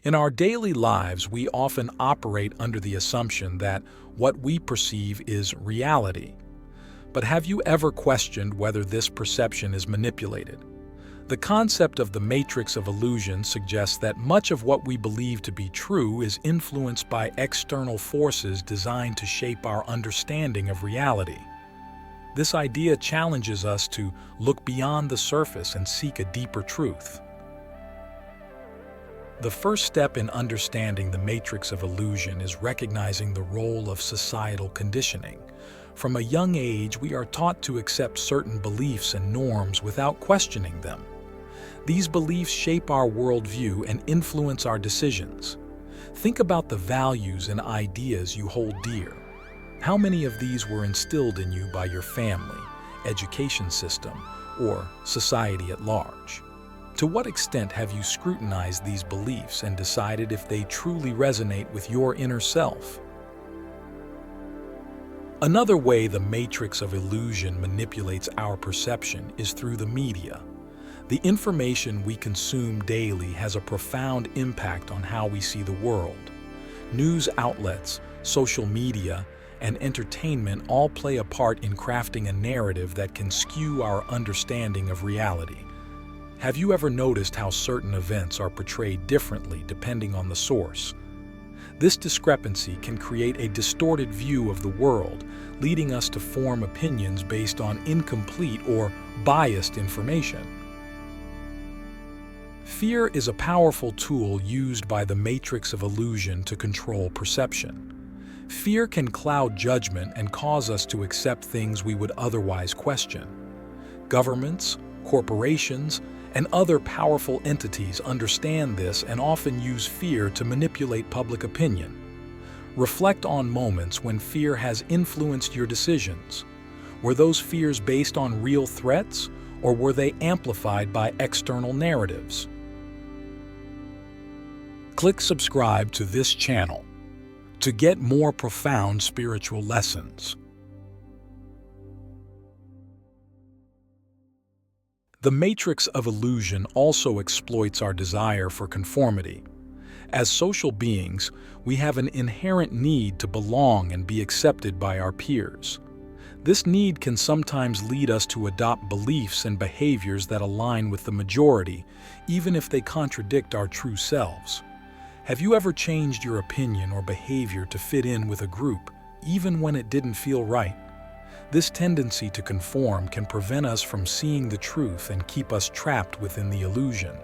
In our daily lives, we often operate under the assumption that what we perceive is reality. But have you ever questioned whether this perception is manipulated? The concept of the matrix of illusion suggests that much of what we believe to be true is influenced by external forces designed to shape our understanding of reality. This idea challenges us to look beyond the surface and seek a deeper truth. The first step in understanding the matrix of illusion is recognizing the role of societal conditioning. From a young age, we are taught to accept certain beliefs and norms without questioning them. These beliefs shape our worldview and influence our decisions. Think about the values and ideas you hold dear. How many of these were instilled in you by your family, education system, or society at large? To what extent have you scrutinized these beliefs and decided if they truly resonate with your inner self? Another way the matrix of illusion manipulates our perception is through the media. The information we consume daily has a profound impact on how we see the world. News outlets, social media, and entertainment all play a part in crafting a narrative that can skew our understanding of reality. Have you ever noticed how certain events are portrayed differently depending on the source? This discrepancy can create a distorted view of the world, leading us to form opinions based on incomplete or biased information. Fear is a powerful tool used by the matrix of illusion to control perception. Fear can cloud judgment and cause us to accept things we would otherwise question. Governments, corporations, and other powerful entities understand this and often use fear to manipulate public opinion. Reflect on moments when fear has influenced your decisions. Were those fears based on real threats, or were they amplified by external narratives? Click subscribe to this channel to get more profound spiritual lessons. The matrix of illusion also exploits our desire for conformity. As social beings, we have an inherent need to belong and be accepted by our peers. This need can sometimes lead us to adopt beliefs and behaviors that align with the majority, even if they contradict our true selves. Have you ever changed your opinion or behavior to fit in with a group, even when it didn't feel right? This tendency to conform can prevent us from seeing the truth and keep us trapped within the illusion.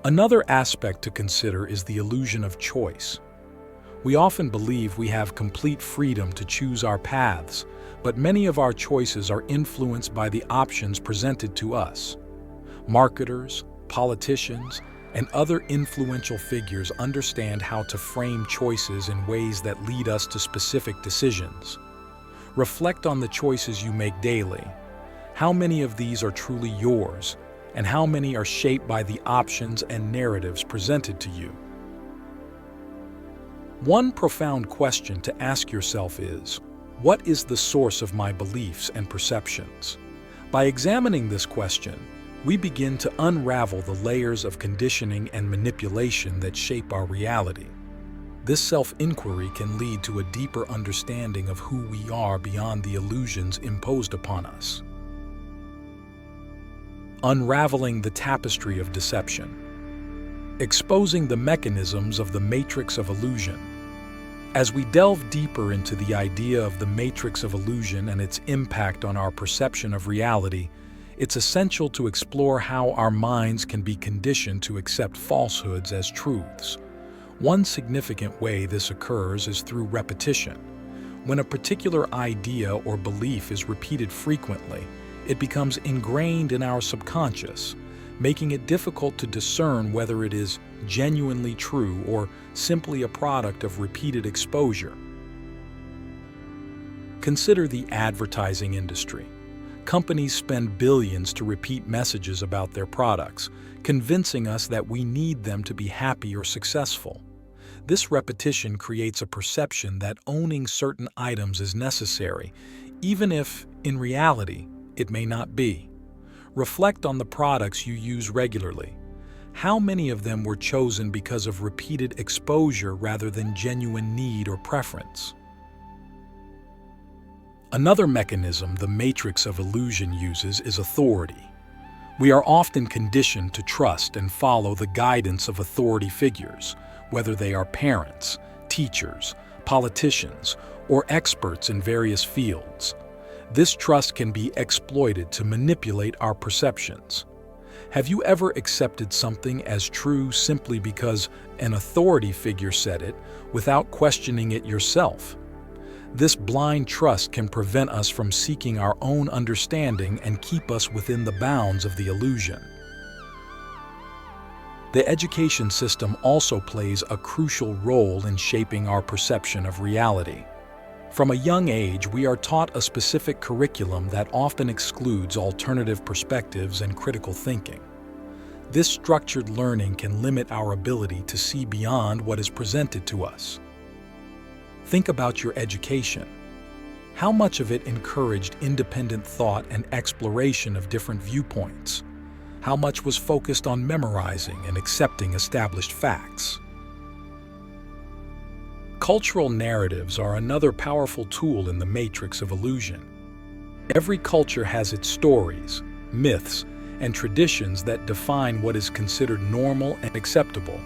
Another aspect to consider is the illusion of choice. We often believe we have complete freedom to choose our paths, but many of our choices are influenced by the options presented to us. Marketers, politicians, and other influential figures understand how to frame choices in ways that lead us to specific decisions. Reflect on the choices you make daily. How many of these are truly yours, and how many are shaped by the options and narratives presented to you? One profound question to ask yourself is, what is the source of my beliefs and perceptions? By examining this question, we begin to unravel the layers of conditioning and manipulation that shape our reality. This self-inquiry can lead to a deeper understanding of who we are beyond the illusions imposed upon us. Unraveling the tapestry of deception. Exposing the mechanisms of the matrix of illusion. As we delve deeper into the idea of the matrix of illusion and its impact on our perception of reality, it's essential to explore how our minds can be conditioned to accept falsehoods as truths. One significant way this occurs is through repetition. When a particular idea or belief is repeated frequently, it becomes ingrained in our subconscious, making it difficult to discern whether it is genuinely true or simply a product of repeated exposure. Consider the advertising industry. Companies spend billions to repeat messages about their products, convincing us that we need them to be happy or successful. This repetition creates a perception that owning certain items is necessary, even if, in reality, it may not be. Reflect on the products you use regularly. How many of them were chosen because of repeated exposure rather than genuine need or preference? Another mechanism the matrix of illusion uses is authority. We are often conditioned to trust and follow the guidance of authority figures, whether they are parents, teachers, politicians, or experts in various fields. This trust can be exploited to manipulate our perceptions. Have you ever accepted something as true simply because an authority figure said it, without questioning it yourself? This blind trust can prevent us from seeking our own understanding and keep us within the bounds of the illusion. The education system also plays a crucial role in shaping our perception of reality. From a young age, we are taught a specific curriculum that often excludes alternative perspectives and critical thinking. This structured learning can limit our ability to see beyond what is presented to us. Think about your education. How much of it encouraged independent thought and exploration of different viewpoints? How much was focused on memorizing and accepting established facts? Cultural narratives are another powerful tool in the matrix of illusion. Every culture has its stories, myths, and traditions that define what is considered normal and acceptable.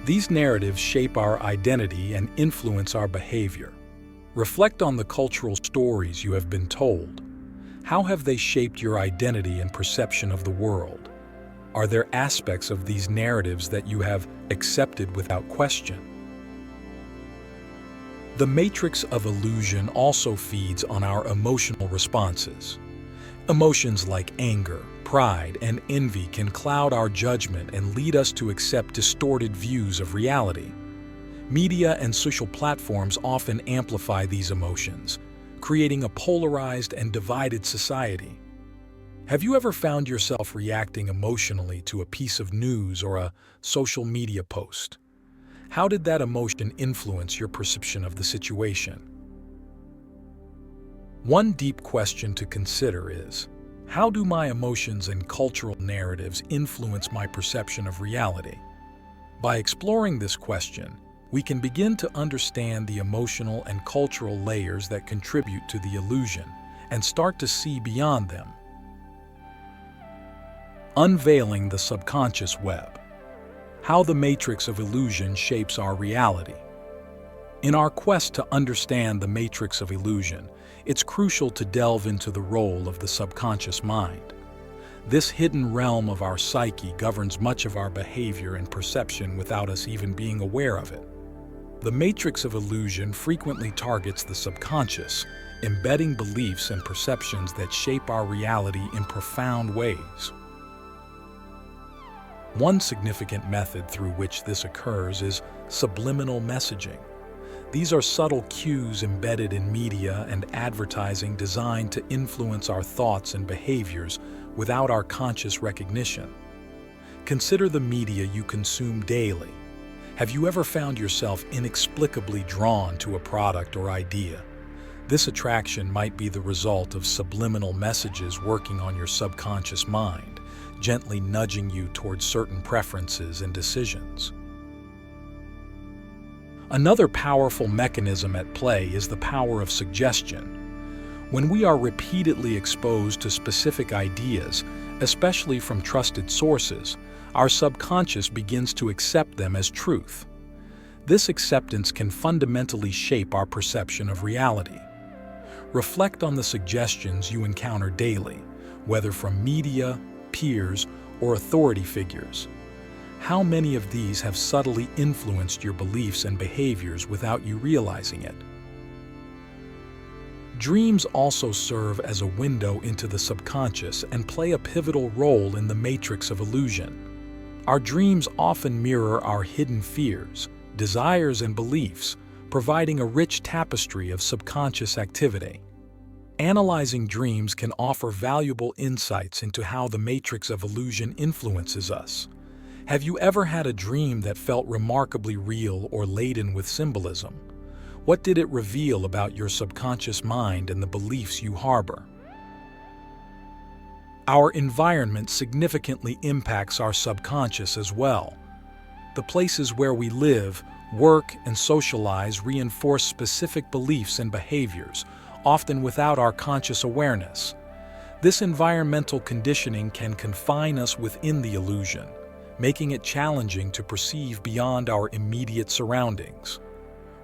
These narratives shape our identity and influence our behavior. Reflect on the cultural stories you have been told. How have they shaped your identity and perception of the world? Are there aspects of these narratives that you have accepted without question? The matrix of illusion also feeds on our emotional responses. Emotions like anger, pride, and envy can cloud our judgment and lead us to accept distorted views of reality. Media and social platforms often amplify these emotions, creating a polarized and divided society. Have you ever found yourself reacting emotionally to a piece of news or a social media post? How did that emotion influence your perception of the situation? One deep question to consider is, how do my emotions and cultural narratives influence my perception of reality? By exploring this question, we can begin to understand the emotional and cultural layers that contribute to the illusion and start to see beyond them. Unveiling the subconscious web. How the matrix of illusion shapes our reality. In our quest to understand the matrix of illusion, it's crucial to delve into the role of the subconscious mind. This hidden realm of our psyche governs much of our behavior and perception without us even being aware of it. The matrix of illusion frequently targets the subconscious, embedding beliefs and perceptions that shape our reality in profound ways. One significant method through which this occurs is subliminal messaging. These are subtle cues embedded in media and advertising designed to influence our thoughts and behaviors without our conscious recognition. Consider the media you consume daily. Have you ever found yourself inexplicably drawn to a product or idea? This attraction might be the result of subliminal messages working on your subconscious mind, gently nudging you towards certain preferences and decisions. Another powerful mechanism at play is the power of suggestion. When we are repeatedly exposed to specific ideas, especially from trusted sources, our subconscious begins to accept them as truth. This acceptance can fundamentally shape our perception of reality. Reflect on the suggestions you encounter daily, whether from media, peers, or authority figures. How many of these have subtly influenced your beliefs and behaviors without you realizing it? Dreams also serve as a window into the subconscious and play a pivotal role in the matrix of illusion. Our dreams often mirror our hidden fears, desires, and beliefs, providing a rich tapestry of subconscious activity. Analyzing dreams can offer valuable insights into how the matrix of illusion influences us. Have you ever had a dream that felt remarkably real or laden with symbolism? What did it reveal about your subconscious mind and the beliefs you harbor? Our environment significantly impacts our subconscious as well. The places where we live, work, and socialize reinforce specific beliefs and behaviors, often without our conscious awareness. This environmental conditioning can confine us within the illusion, making it challenging to perceive beyond our immediate surroundings.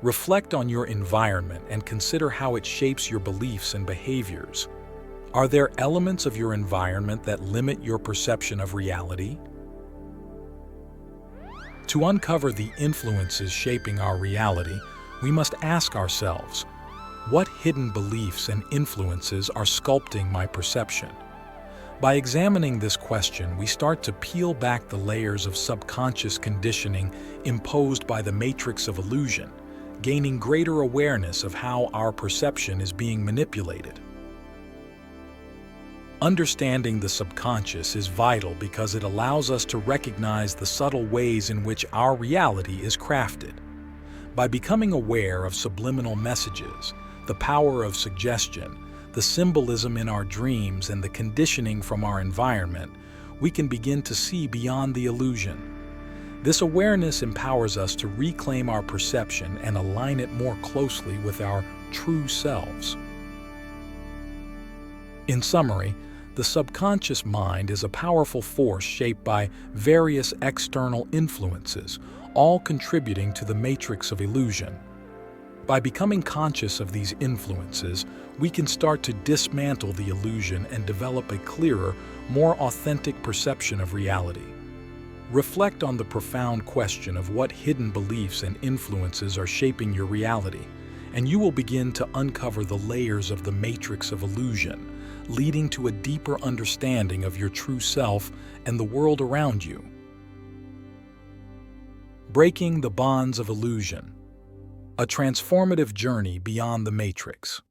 Reflect on your environment and consider how it shapes your beliefs and behaviors. Are there elements of your environment that limit your perception of reality? To uncover the influences shaping our reality, we must ask ourselves, what hidden beliefs and influences are sculpting my perception? By examining this question, we start to peel back the layers of subconscious conditioning imposed by the matrix of illusion, gaining greater awareness of how our perception is being manipulated. Understanding the subconscious is vital because it allows us to recognize the subtle ways in which our reality is crafted. By becoming aware of subliminal messages, the power of suggestion, the symbolism in our dreams, and the conditioning from our environment, we can begin to see beyond the illusion. This awareness empowers us to reclaim our perception and align it more closely with our true selves. In summary, the subconscious mind is a powerful force shaped by various external influences, all contributing to the matrix of illusion. By becoming conscious of these influences, we can start to dismantle the illusion and develop a clearer, more authentic perception of reality. Reflect on the profound question of what hidden beliefs and influences are shaping your reality, and you will begin to uncover the layers of the matrix of illusion, leading to a deeper understanding of your true self and the world around you. Breaking the bonds of illusion. A transformative journey beyond the matrix.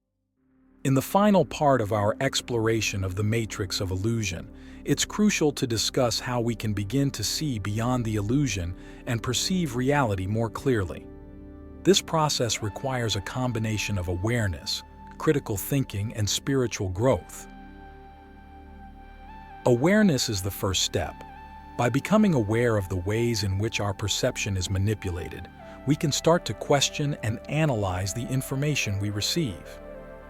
In the final part of our exploration of the matrix of illusion, it's crucial to discuss how we can begin to see beyond the illusion and perceive reality more clearly. This process requires a combination of awareness, critical thinking, and spiritual growth. Awareness is the first step. By becoming aware of the ways in which our perception is manipulated, we can start to question and analyze the information we receive.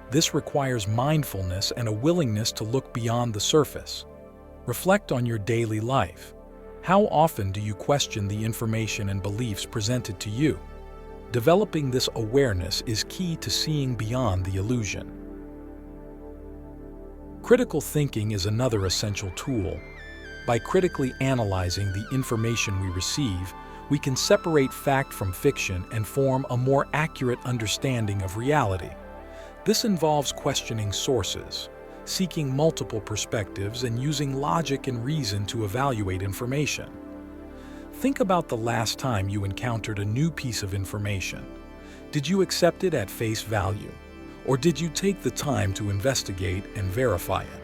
This requires mindfulness and a willingness to look beyond the surface. Reflect on your daily life. How often do you question the information and beliefs presented to you? Developing this awareness is key to seeing beyond the illusion. Critical thinking is another essential tool. By critically analyzing the information we receive, we can separate fact from fiction and form a more accurate understanding of reality. This involves questioning sources, seeking multiple perspectives, and using logic and reason to evaluate information. Think about the last time you encountered a new piece of information. Did you accept it at face value, or did you take the time to investigate and verify it?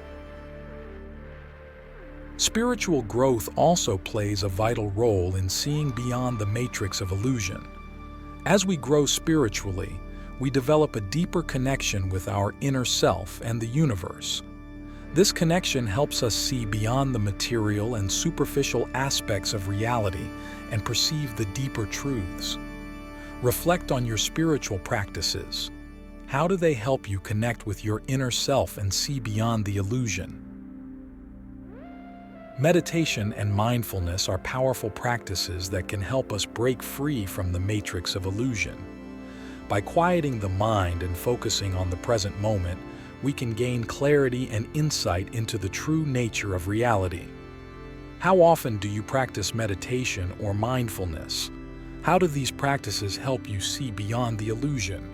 Spiritual growth also plays a vital role in seeing beyond the matrix of illusion. As we grow spiritually, we develop a deeper connection with our inner self and the universe. This connection helps us see beyond the material and superficial aspects of reality and perceive the deeper truths. Reflect on your spiritual practices. How do they help you connect with your inner self and see beyond the illusion? Meditation and mindfulness are powerful practices that can help us break free from the matrix of illusion. By quieting the mind and focusing on the present moment, we can gain clarity and insight into the true nature of reality. How often do you practice meditation or mindfulness? How do these practices help you see beyond the illusion?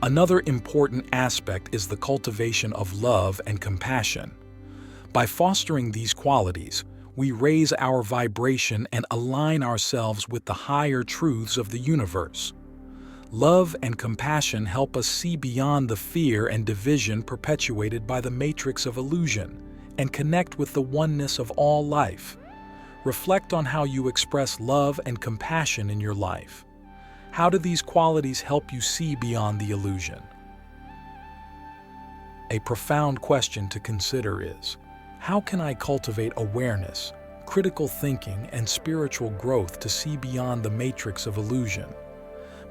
Another important aspect is the cultivation of love and compassion. By fostering these qualities, we raise our vibration and align ourselves with the higher truths of the universe. Love and compassion help us see beyond the fear and division perpetuated by the matrix of illusion and connect with the oneness of all life. Reflect on how you express love and compassion in your life. How do these qualities help you see beyond the illusion? A profound question to consider is, how can I cultivate awareness, critical thinking, and spiritual growth to see beyond the matrix of illusion?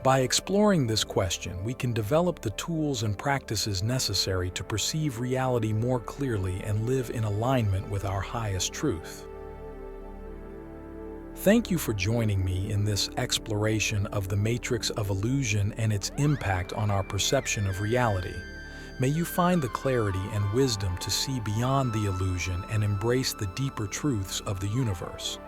By exploring this question, we can develop the tools and practices necessary to perceive reality more clearly and live in alignment with our highest truth. Thank you for joining me in this exploration of the matrix of illusion and its impact on our perception of reality. May you find the clarity and wisdom to see beyond the illusion and embrace the deeper truths of the universe.